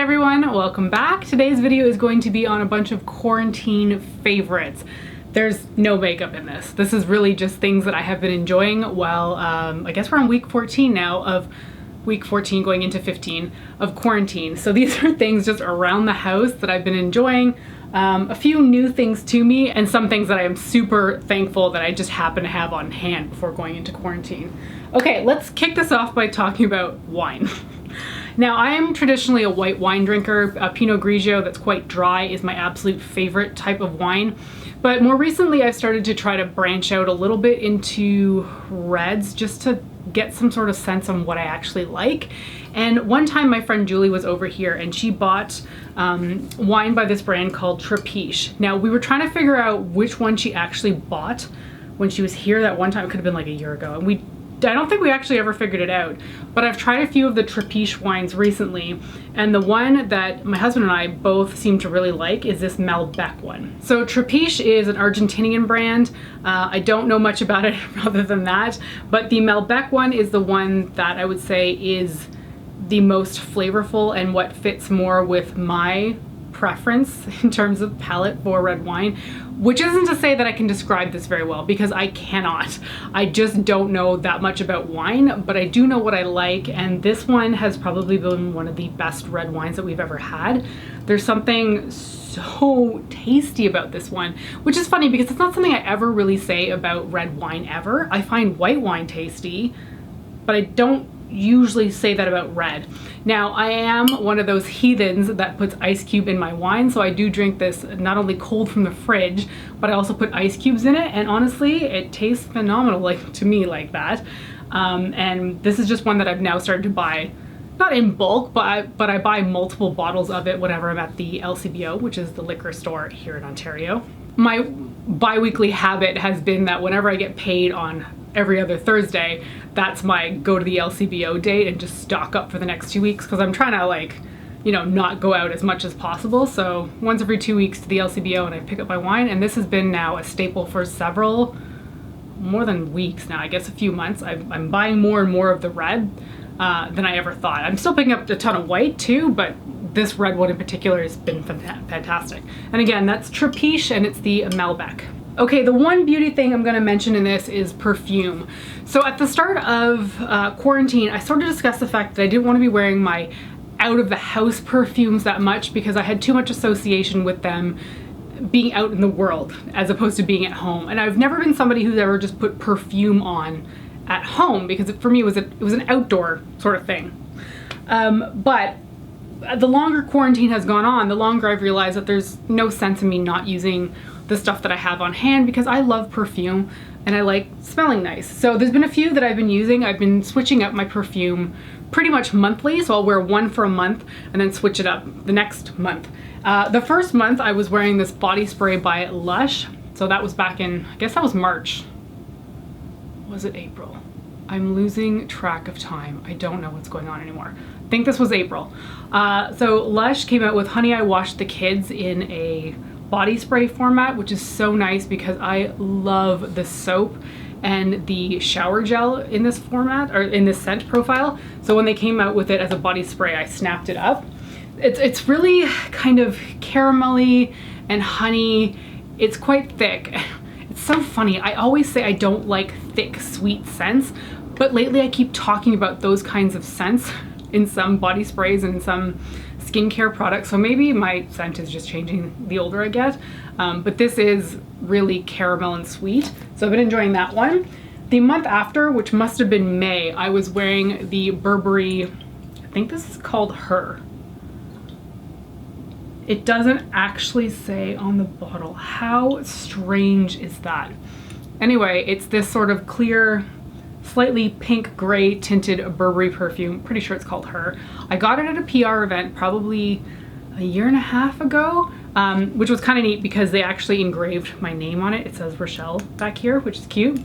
everyone, welcome back. Today's video is going to be on a bunch of quarantine favorites. There's no makeup in this. This is really just things that I have been enjoying while, I guess we're on week 14 now of week 14 going into 15 of quarantine. So these are things just around the house that I've been enjoying. A few new things to me and some things that I am super thankful that I just happen to have on hand before going into quarantine. Okay, let's kick this off by talking about wine. Now, I am traditionally a white wine drinker. Pinot Grigio that's quite dry is my absolute favorite type of wine. But more recently, I've started to try to branch out a little bit into reds just to get some sort of sense on what I actually like. And one time my friend Julie was over here and she bought wine by this brand called Trapiche. Now, we were trying to figure out which one she actually bought when she was here that one time. It could have been like a year ago. And I don't think we actually ever figured it out, but I've tried a few of the Trapiche wines recently, and the one that my husband and I both seem to really like is this Malbec one. So Trapiche is an Argentinian brand. I don't know much about it other than that, but the Malbec one is the one that I would say is the most flavorful and what fits more with my preference in terms of palette for red wine, which isn't to say that I can describe this very well because I cannot. I just don't know that much about wine, but I do know what I like, and this one has probably been one of the best red wines that we've ever had. There's something so tasty about this one, which is funny because it's not something I ever really say about red wine ever. I find white wine tasty, but I don't usually say that about red. Now, I am one of those heathens that puts ice cube in my wine, so I do drink this not only cold from the fridge, but I also put ice cubes in it, and honestly, it tastes phenomenal, like to me, like that. And this is just one that I've now started to buy, not in bulk, but I buy multiple bottles of it whenever I'm at the LCBO, which is the liquor store here in Ontario. My bi-weekly habit has been that whenever I get paid on every other Thursday, that's my go to the LCBO date and just stock up for the next 2 weeks, because I'm trying to, like, you know, not go out as much as possible. So once every 2 weeks to the LCBO and I pick up my wine, and this has been now a staple for more than weeks now, I guess a few months. I'm buying more and more of the red than I ever thought. I'm still picking up a ton of white too, but this red one in particular has been fantastic. And again, that's Trapiche and it's the Malbec. Okay, the one beauty thing I'm gonna mention in this is perfume. So at the start of quarantine, I started to discuss the fact that I didn't want to be wearing my out of the house perfumes that much because I had too much association with them being out in the world as opposed to being at home. And I've never been somebody who's ever just put perfume on at home because for me it was an outdoor sort of thing. But the longer quarantine has gone on, the longer I've realized that there's no sense in me not using the stuff that I have on hand because I love perfume and I like smelling nice. So there's been a few that I've been using. I've been switching up my perfume pretty much monthly, so I'll wear one for a month and then switch it up the next month. The first month I was wearing this body spray by Lush. So that was back in, I guess that was March. Was it April? I'm losing track of time. I don't know what's going on anymore. I think this was April. So Lush came out with Honey I Washed the Kids in a body spray format, which is so nice because I love the soap and the shower gel in this format, or in this scent profile. So when they came out with it as a body spray, I snapped it up. It's really kind of caramelly and honey. It's quite thick. It's so funny. I always say I don't like thick, sweet scents, but lately I keep talking about those kinds of scents in some body sprays and some skincare products, so maybe my scent is just changing the older I get, but this is really caramel and sweet, so I've been enjoying that one. The month after, which must have been May, I was wearing the Burberry, I think this is called Her. It doesn't actually say on the bottle. How strange is that? Anyway, it's this sort of clear, slightly pink gray tinted Burberry perfume. Pretty sure it's called Her. I got it at a PR event probably a year and a half ago, which was kind of neat because they actually engraved my name on it. It says Rachelle back here, which is cute.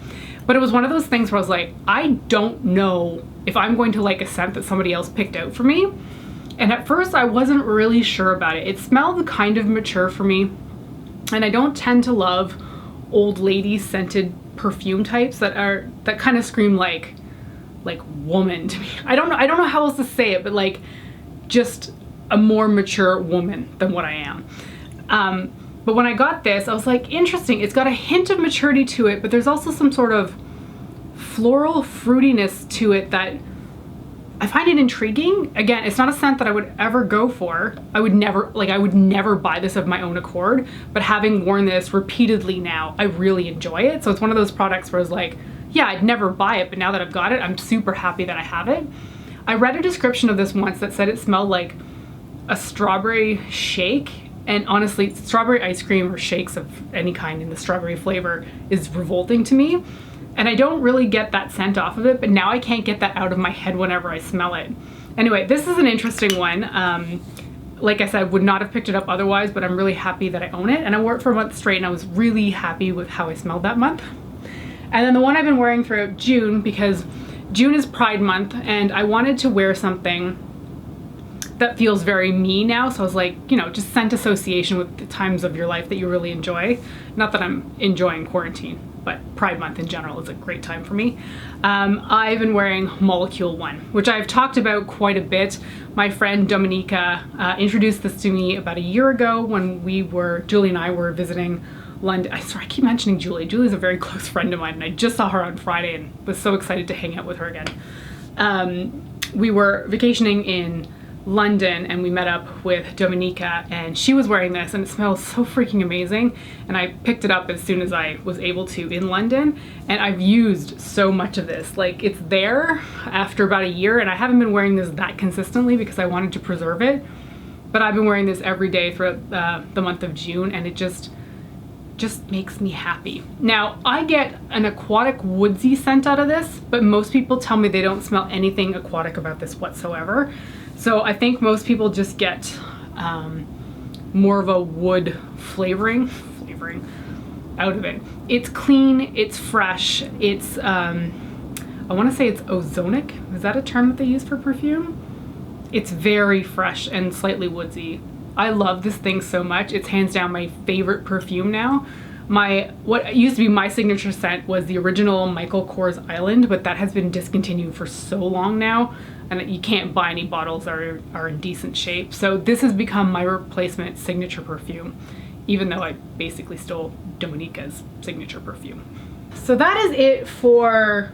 But it was one of those things where I was like, I don't know if I'm going to like a scent that somebody else picked out for me. And at first I wasn't really sure about it. It smelled kind of mature for me. And I don't tend to love old lady scented perfume types that kind of scream like woman to me. I don't know how else to say it, but like just a more mature woman than what I am. But when I got this, I was like, interesting. It's got a hint of maturity to it, but there's also some sort of floral fruitiness to it that I find it intriguing. Again, it's not a scent that I would ever go for. I would never buy this of my own accord, but having worn this repeatedly now, I really enjoy it. So it's one of those products where it's like, yeah, I'd never buy it, but now that I've got it, I'm super happy that I have it. I read a description of this once that said it smelled like a strawberry shake, and honestly, strawberry ice cream or shakes of any kind in the strawberry flavor is revolting to me. And I don't really get that scent off of it, but now I can't get that out of my head whenever I smell it. Anyway, this is an interesting one. Like I said, would not have picked it up otherwise, but I'm really happy that I own it. And I wore it for a month straight, and I was really happy with how I smelled that month. And then the one I've been wearing throughout June, because June is Pride Month, and I wanted to wear something that feels very me now. So I was like, you know, just scent association with the times of your life that you really enjoy. Not that I'm enjoying quarantine, but Pride Month in general is a great time for me. I've been wearing Molecule 1, which I've talked about quite a bit. My friend Dominica introduced this to me about a year ago when Julie and I were visiting London. I keep mentioning Julie. Julie's a very close friend of mine, and I just saw her on Friday and was so excited to hang out with her again. We were vacationing in London and we met up with Dominica, and she was wearing this and it smells so freaking amazing, and I picked it up as soon as I was able to in London, and I've used so much of this. Like, it's there after about a year, and I haven't been wearing this that consistently because I wanted to preserve it, but I've been wearing this every day throughout the month of June, and it just makes me happy. Now, I get an aquatic woodsy scent out of this, but most people tell me they don't smell anything aquatic about this whatsoever. So I think most people just get more of a wood flavoring out of it. It's clean, it's fresh, it's, I wanna say it's ozonic. Is that a term that they use for perfume? It's very fresh and slightly woodsy. I love this thing so much. It's hands down my favorite perfume now. What used to be my signature scent was the original Michael Kors Island, but that has been discontinued for so long now, and you can't buy any bottles that are in decent shape. So this has become my replacement signature perfume, even though I basically stole Dominica's signature perfume. So that is it for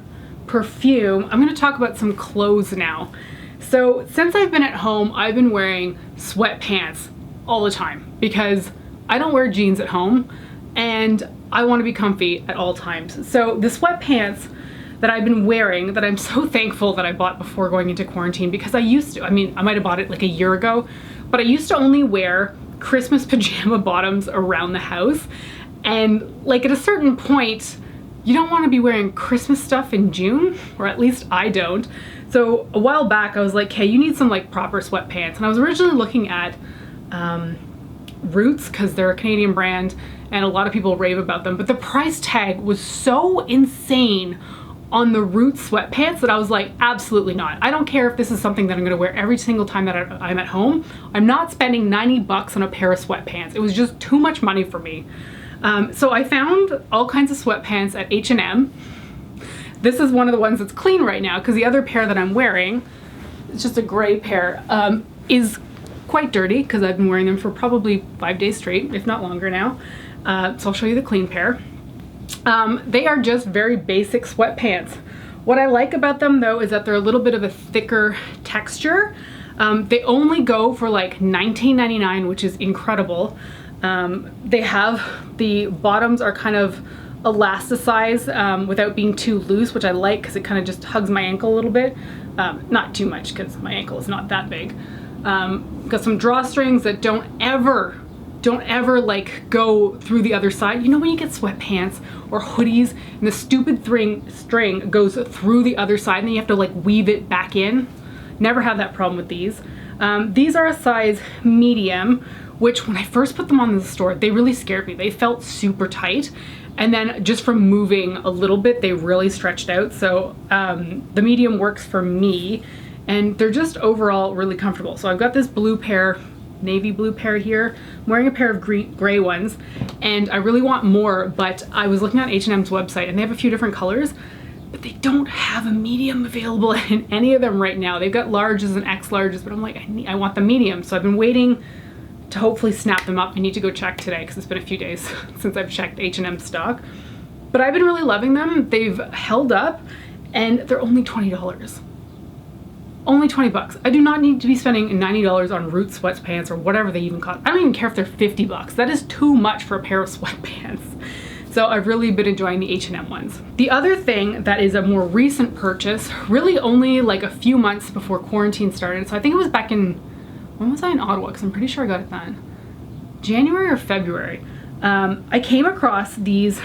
perfume. I'm gonna talk about some clothes now. So since I've been at home, I've been wearing sweatpants all the time because I don't wear jeans at home and I want to be comfy at all times. So the sweatpants that I've been wearing, that I'm so thankful that I bought before going into quarantine, because I might have bought it like a year ago, but I used to only wear Christmas pajama bottoms around the house. And like at a certain point, you don't want to be wearing Christmas stuff in June, or at least I don't. So a while back I was like, hey, you need some like proper sweatpants. And I was originally looking at Roots, because they're a Canadian brand and a lot of people rave about them, but the price tag was so insane on the Roots sweatpants that I was like, absolutely not. I don't care if this is something that I'm gonna wear every single time that I'm at home. I'm not spending 90 bucks on a pair of sweatpants. It was just too much money for me. So I found all kinds of sweatpants at H&M. This is one of the ones that's clean right now, because the other pair that I'm wearing, it's just a gray pair, is quite dirty because I've been wearing them for probably 5 days straight, if not longer now. So I'll show you the clean pair. They are just very basic sweatpants. What I like about them though is that they're a little bit of a thicker texture. They only go for like $19.99, which is incredible. The bottoms are kind of elasticize without being too loose, which I like because it kind of just hugs my ankle a little bit. Not too much because my ankle is not that big. Got some drawstrings that don't ever like go through the other side. You know when you get sweatpants or hoodies and the stupid string goes through the other side and then you have to like weave it back in? Never had that problem with these. These are a size medium, which when I first put them on in the store, they really scared me. They felt super tight. And then just from moving a little bit, they really stretched out. So the medium works for me, and they're just overall really comfortable. So I've got this blue pair, navy blue pair here. I'm wearing a pair of gray ones, and I really want more, but I was looking on H&M's website and they have a few different colors, but they don't have a medium available in any of them right now. They've got larges and X larges, but I'm like, I want the medium. So I've been waiting to hopefully snap them up. I need to go check today because it's been a few days since I've checked H&M stock. But I've been really loving them. They've held up and they're only $20. Only 20 bucks. I do not need to be spending $90 on Root sweatpants or whatever they even cost. I don't even care if they're 50 bucks. That is too much for a pair of sweatpants. So I've really been enjoying the H&M ones. The other thing that is a more recent purchase, really only like a few months before quarantine started. So I think it was back in, when was I in Ottawa? Because I'm pretty sure I got it then. January or February. I came across these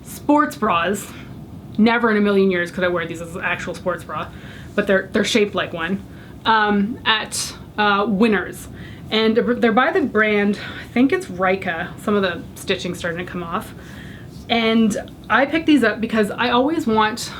sports bras. Never in a million years could I wear these as an actual sports bra, but they're shaped like one, at Winners. And they're by the brand, I think it's Ryka. Some of the stitching's starting to come off. And I picked these up because I always want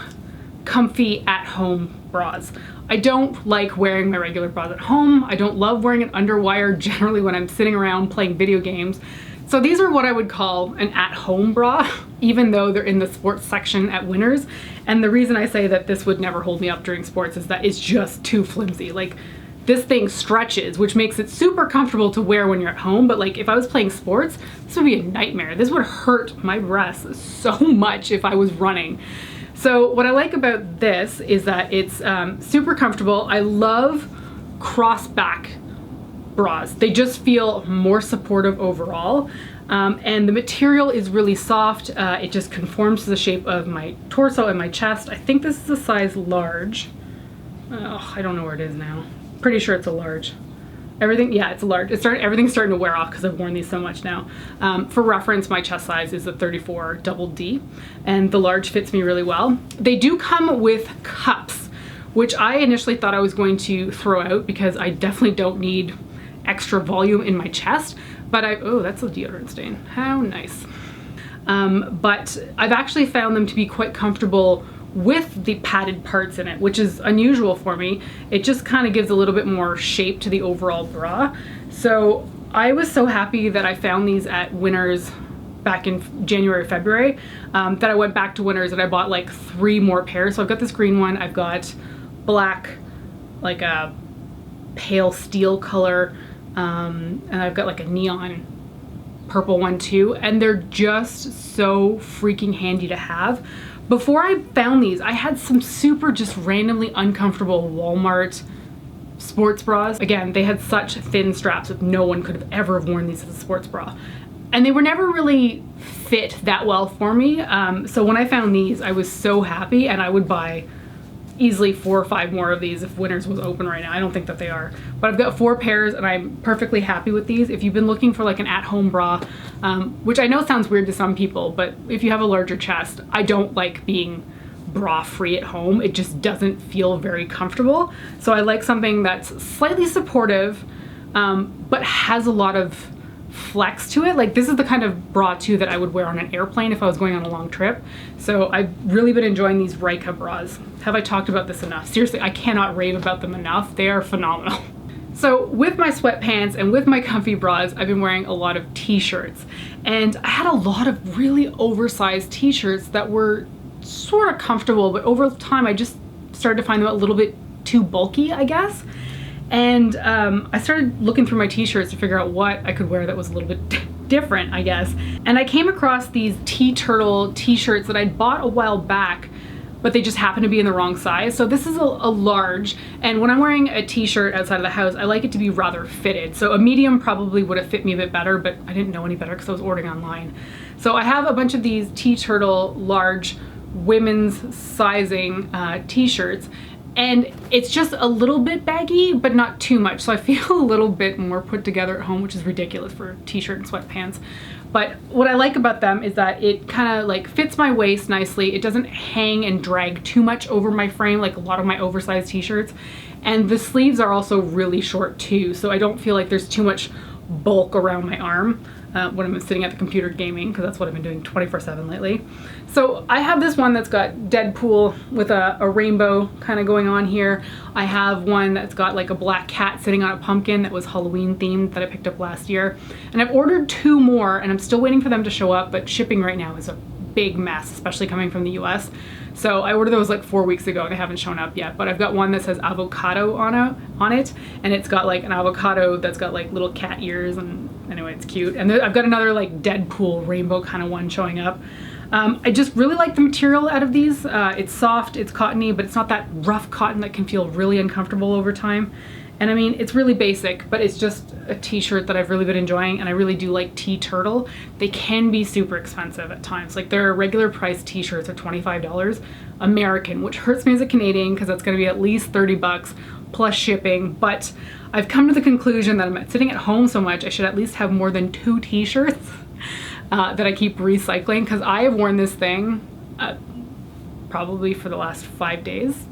comfy at-home bras. I don't like wearing my regular bras at home. I don't love wearing an underwire generally when I'm sitting around playing video games. So these are what I would call an at-home bra, even though they're in the sports section at Winners. And the reason I say that this would never hold me up during sports is that it's just too flimsy. Like, this thing stretches, which makes it super comfortable to wear when you're at home. But like, if I was playing sports, this would be a nightmare. This would hurt my breasts so much if I was running. So what I like about this is that it's super comfortable. I love cross-back bras. They just feel more supportive overall. And the material is really soft. It just conforms to the shape of my torso and my chest. I think this is a size large. Oh, I don't know where it is now. Pretty sure it's a large. Everything, yeah, it's a large. Everything's starting to wear off because I've worn these so much now. For reference, my chest size is a 34 double D, and the large fits me really well. They do come with cups, which I initially thought I was going to throw out because I definitely don't need extra volume in my chest. But oh, that's a deodorant stain. How nice. But I've actually found them to be quite comfortable with the padded parts in it, which is unusual for me. It just kind of gives a little bit more shape to the overall bra. So I was so happy that I found these at Winners back in January, February, that I went back to Winners and I bought like 3 more pairs. So I've got this green one, I've got black, like a pale steel color, and I've got like a neon purple one too. And they're just so freaking handy to have. Before I found these, I had some super just randomly uncomfortable Walmart sports bras. Again, they had such thin straps that no one could have ever worn these as a sports bra. And they were never really fit that well for me. So when I found these, I was so happy, and I would buy easily 4 or 5 more of these if Winners was open right now. I don't think that they are, but I've got 4 pairs and I'm perfectly happy with these. If you've been looking for like an at-home bra, which I know sounds weird to some people, but if you have a larger chest, I don't like being bra free at home. It just doesn't feel very comfortable. So I like something that's slightly supportive, but has a lot of flex to it. Like, this is the kind of bra too that I would wear on an airplane if I was going on a long trip. So I've really been enjoying these Ryka bras. Have I talked about this enough? Seriously, I cannot rave about them enough. They are phenomenal. So with my sweatpants and with my comfy bras, I've been wearing a lot of t-shirts, and I had a lot of really oversized t-shirts that were sort of comfortable, but over time I just started to find them a little bit too bulky, I guess. And I started looking through my t-shirts to figure out what I could wear that was a little bit different, I guess. And I came across these T-Turtle t-shirts that I'd bought a while back, but they just happened to be in the wrong size. So this is a large, and when I'm wearing a t-shirt outside of the house, I like it to be rather fitted. So a medium probably would have fit me a bit better, but I didn't know any better because I was ordering online. So I have a bunch of these T-Turtle large women's sizing t-shirts, and it's just a little bit baggy, but not too much. So I feel a little bit more put together at home, which is ridiculous for a t-shirt and sweatpants. But what I like about them is that it kind of like fits my waist nicely. It doesn't hang and drag too much over my frame like a lot of my oversized t-shirts. And the sleeves are also really short too, so I don't feel like there's too much bulk around my arm when I'm sitting at the computer gaming, because that's what I've been doing 24/7 lately. So I have this one that's got Deadpool with a rainbow kind of going on here. I have one that's got like a black cat sitting on a pumpkin that was Halloween themed that I picked up last year. And I've ordered 2 more and I'm still waiting for them to show up, but shipping right now is a big mess, especially coming from the US. So I ordered those like 4 weeks ago and they haven't shown up yet, but I've got one that says avocado on it, and it's got like an avocado that's got like little cat ears, and anyway, it's cute. And I've got another like Deadpool rainbow kind of one showing up. I just really like the material out of these. It's soft, it's cottony, but it's not that rough cotton that can feel really uncomfortable over time. And I mean, it's really basic, but it's just a t-shirt that I've really been enjoying, and I really do like Tea Turtle. They can be super expensive at times. Like their regular price t-shirts are $25 American, which hurts me as a Canadian because that's gonna be at least 30 bucks plus shipping. But I've come to the conclusion that I'm sitting at home so much, I should at least have more than 2 t-shirts that I keep recycling, because I have worn this thing probably for the last 5 days.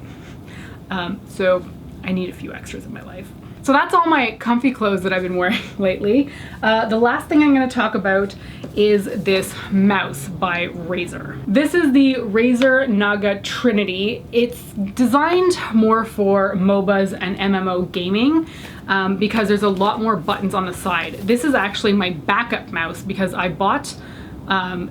So I need a few extras in my life. So that's all my comfy clothes that I've been wearing lately. The last thing I'm going to talk about is this mouse by Razer. This is the Razer Naga Trinity. It's designed more for MOBAs and MMO gaming because there's a lot more buttons on the side. This is actually my backup mouse because I bought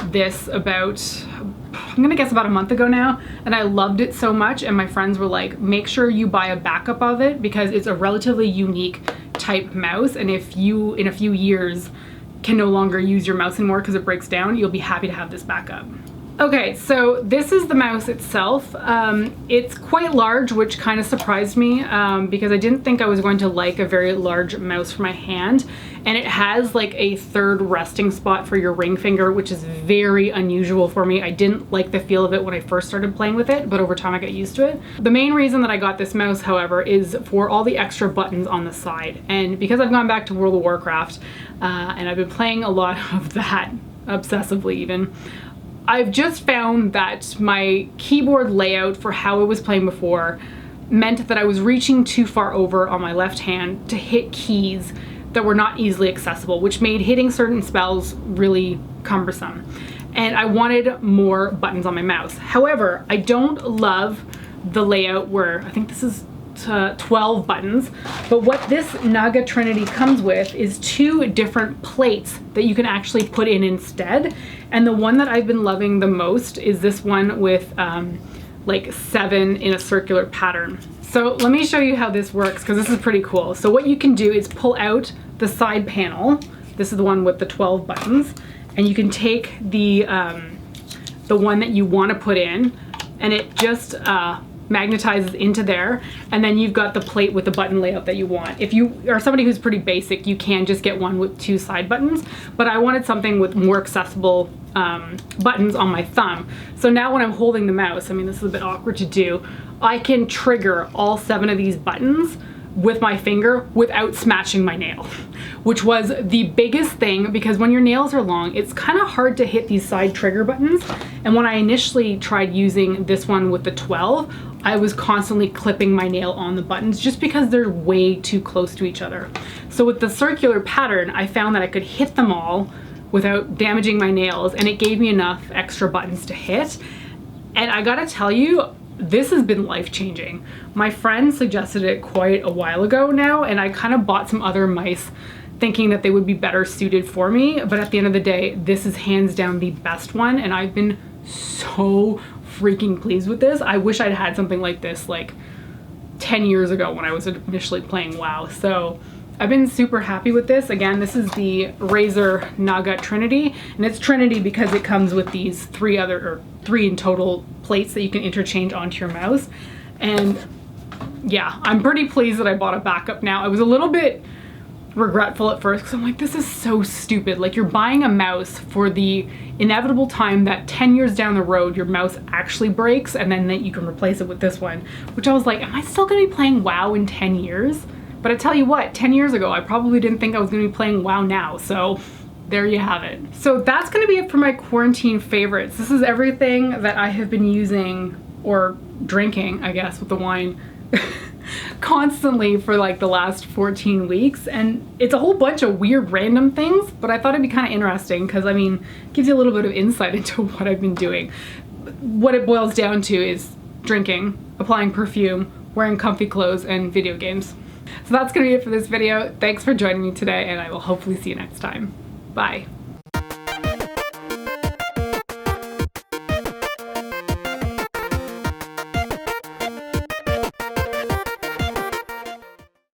this about, I'm gonna guess about a month ago now, and I loved it so much, and my friends were like, make sure you buy a backup of it because it's a relatively unique type mouse, and if you in a few years can no longer use your mouse anymore because it breaks down, you'll be happy to have this backup. Okay, so this is the mouse itself. It's quite large, which kind of surprised me because I didn't think I was going to like a very large mouse for my hand. And it has like a third resting spot for your ring finger, which is very unusual for me. I didn't like the feel of it when I first started playing with it, but over time I got used to it. The main reason that I got this mouse, however, is for all the extra buttons on the side. And because I've gone back to World of Warcraft and I've been playing a lot of that, obsessively even, I've just found that my keyboard layout for how I was playing before meant that I was reaching too far over on my left hand to hit keys that were not easily accessible, which made hitting certain spells really cumbersome. And I wanted more buttons on my mouse. However, I don't love the layout where, I think this is 12 buttons, but what this Naga Trinity comes with is 2 different plates that you can actually put in instead. And the one that I've been loving the most is this one with like 7 in a circular pattern. So let me show you how this works because this is pretty cool. So what you can do is pull out the side panel. This is the one with the 12 buttons, and you can take the one that you want to put in, and it just magnetizes into there, and then you've got the plate with the button layout that you want. If you are somebody who's pretty basic, you can just get one with 2 side buttons, but I wanted something with more accessible buttons on my thumb. So now when I'm holding the mouse, I mean, this is a bit awkward to do, I can trigger all 7 of these buttons with my finger without smashing my nail, which was the biggest thing because when your nails are long, it's kind of hard to hit these side trigger buttons. And when I initially tried using this one with the 12, I was constantly clipping my nail on the buttons just because they're way too close to each other. So with the circular pattern, I found that I could hit them all without damaging my nails, and it gave me enough extra buttons to hit. And I gotta tell you, this has been life-changing. My friend suggested it quite a while ago now, and I kind of bought some other mice thinking that they would be better suited for me, but at the end of the day, this is hands down the best one, and I've been so freaking pleased with this. I wish I'd had something like this like 10 years ago when I was initially playing WoW. So I've been super happy with this. Again, this is the Razer Naga Trinity, and it's Trinity because it comes with these 3 in total plates that you can interchange onto your mouse. And yeah, I'm pretty pleased that I bought a backup now. I was a little bit regretful at first because I'm like, this is so stupid. Like, you're buying a mouse for the inevitable time that 10 years down the road your mouse actually breaks, and then that you can replace it with this one, which I was like, am I still gonna be playing WoW in 10 years? But I tell you what, 10 years ago, I probably didn't think I was gonna be playing WoW now, so there you have it. So that's gonna be it for my quarantine favorites. This is everything that I have been using, or drinking, I guess, with the wine, constantly for like the last 14 weeks. And it's a whole bunch of weird random things, but I thought it'd be kind of interesting because, I mean, it gives you a little bit of insight into what I've been doing. What it boils down to is drinking, applying perfume, wearing comfy clothes, and video games. So that's gonna be it for this video. Thanks for joining me today, and I will hopefully see you next time. Bye.